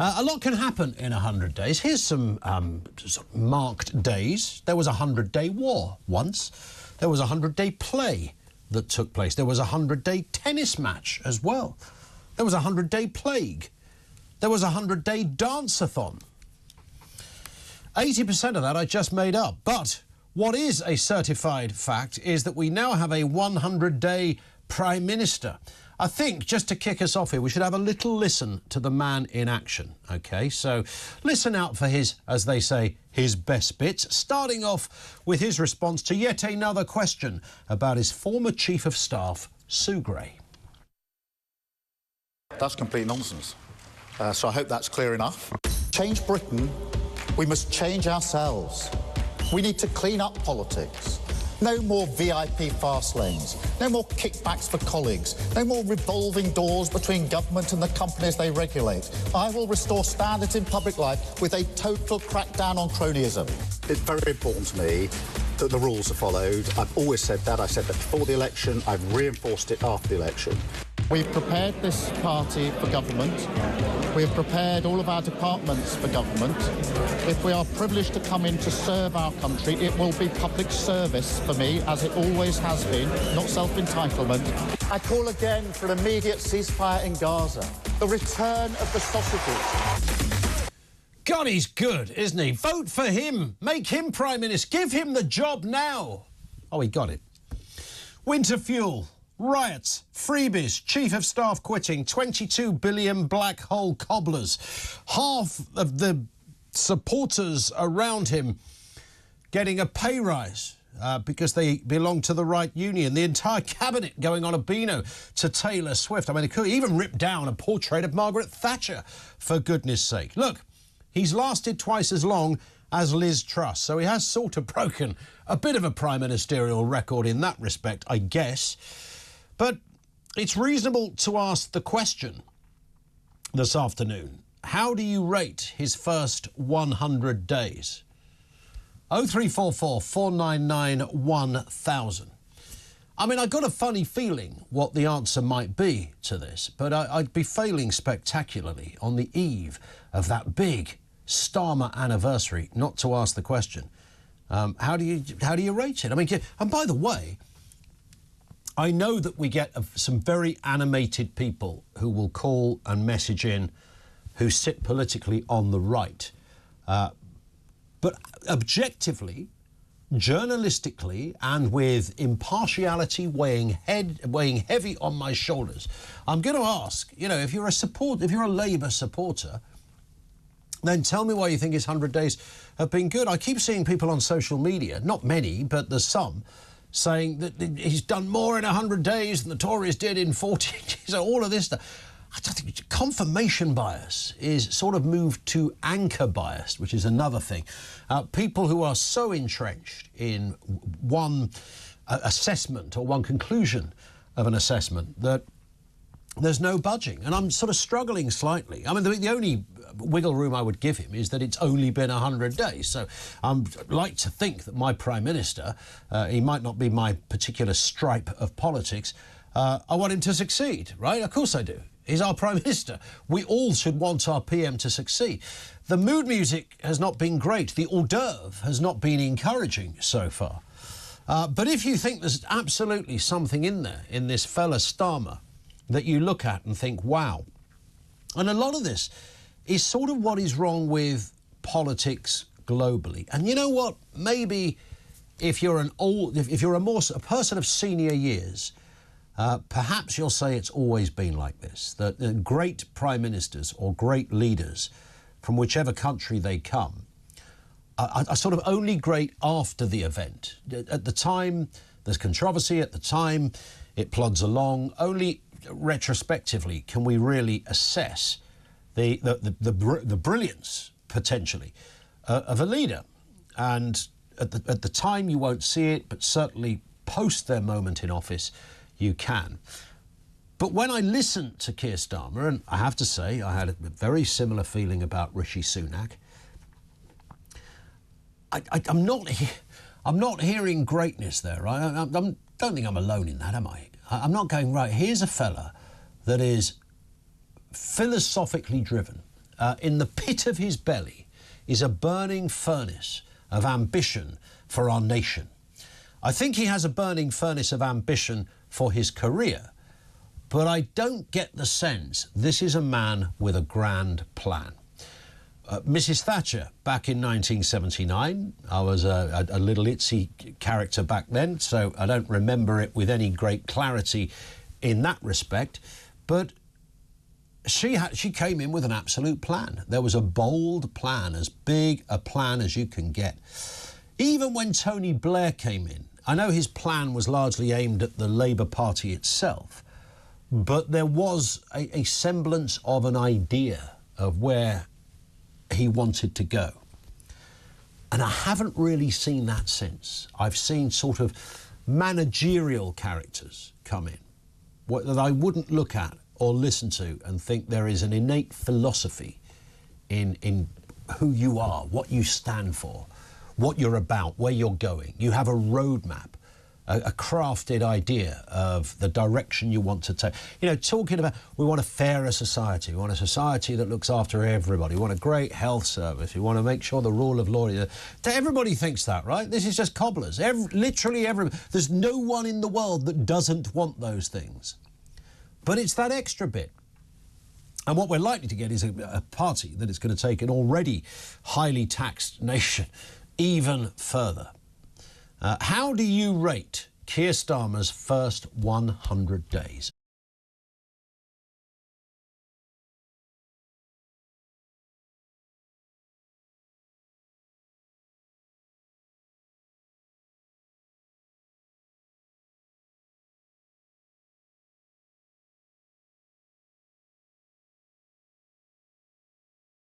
A lot can happen in 100 days. Here's some sort of marked days. There was a 100-day war once. There was a 100-day play that took place. There was a 100-day tennis match as well. There was a 100-day plague. There was a 100-day dance-a-thon. 80% of that I just made up. But what is a certified fact is that we now have a 100-day Prime Minister. I think, just to kick us off here, we should have a little listen to the man in action, OK? So listen out for his, as they say, his best bits, starting off with his response to yet another question about his former Chief of Staff, Sue Gray. That's complete nonsense. So I hope that's clear enough. Change Britain, we must change ourselves. We need to clean up politics. No more VIP fast lanes, no more kickbacks for colleagues, no more revolving doors between government and the companies they regulate. I will restore standards in public life with a total crackdown on cronyism. It's very important to me that the rules are followed. I've always said that. I said that before the election. I've reinforced it after the election. We've prepared this party for government. We've prepared all of our departments for government. If we are privileged to come in to serve our country, it will be public service for me, as it always has been, not self-entitlement. I call again for an immediate ceasefire in Gaza, the return of the sausages. God, he's good, isn't he? Vote for him. Make him Prime Minister. Give him the job now. Oh, he got it. Winter fuel. Riots, freebies, Chief of Staff quitting, 22 billion black hole cobblers. Half of the supporters around him getting a pay rise because they belong to the right union. The entire cabinet going on a beano to Taylor Swift. I mean, they could even rip down a portrait of Margaret Thatcher, for goodness sake. Look, he's lasted twice as long as Liz Truss, so he has sort of broken a bit of a prime ministerial record in that respect, I guess. But it's reasonable to ask the question this afternoon. How do you rate his first 100 days? 0344 499 1000. I mean, I've got a funny feeling what the answer might be to this, but I'd be failing spectacularly on the eve of that big Starmer anniversary not to ask the question. How do you rate it? I mean, and by the way, I know that we get some very animated people who will call and message in who sit politically on the right. But objectively, journalistically, and with impartiality weighing heavy on my shoulders, I'm going to ask, you know, if you're a Labour supporter, then tell me why you think his 100 days have been good. I keep seeing people on social media, not many, but there's some, saying that he's done more in 100 days than the Tories did in 40 years, all of this stuff. I don't think confirmation bias is sort of moved to anchor bias, which is another thing. People who are so entrenched in one assessment or one conclusion of an assessment that there's no budging. And I'm sort of struggling slightly. I mean, the only wiggle room I would give him is that it's only been 100 days. So I'd like to think that my Prime Minister, he might not be my particular stripe of politics, I want him to succeed, right? Of course I do. He's our Prime Minister. We all should want our PM to succeed. The mood music has not been great. The hors d'oeuvre has not been encouraging so far. But if you think there's absolutely something in there, in this fella Starmer, that you look at and think, wow. And a lot of this is sort of what is wrong with politics globally. And you know what? Maybe if you're a person of senior years, perhaps you'll say it's always been like this, that great prime ministers or great leaders from whichever country they come are sort of only great after the event. At the time, there's controversy. At the time, it plods along. Only retrospectively can we really assess the brilliance, potentially, of a leader. And at the time, you won't see it, but certainly post their moment in office, you can. But when I listened to Keir Starmer, and I have to say I had a very similar feeling about Rishi Sunak, I'm not hearing greatness there. I don't think I'm alone in that, am I? I'm not going, right, here's a fella that is philosophically driven, in the pit of his belly is a burning furnace of ambition for our nation. I think he has a burning furnace of ambition for his career, but I don't get the sense this is a man with a grand plan. Mrs. Thatcher, back in 1979, I was a little itsy character back then, so I don't remember it with any great clarity in that respect, but she came in with an absolute plan. There was a bold plan, as big a plan as you can get. Even when Tony Blair came in, I know his plan was largely aimed at the Labour Party itself, but there was a semblance of an idea of where he wanted to go. And I haven't really seen that since. I've seen sort of managerial characters come in that I wouldn't look at or listen to and think there is an innate philosophy in who you are, what you stand for, what you're about, where you're going. You have a roadmap, a crafted idea of the direction you want to take. You know, talking about, we want a fairer society, we want a society that looks after everybody, we want a great health service, we want to make sure the rule of law... Everybody thinks that, right? This is just cobblers. Literally everybody. There's no one in the world that doesn't want those things. But it's that extra bit. And what we're likely to get is a party that is going to take an already highly taxed nation even further. How do you rate Keir Starmer's first 100 days?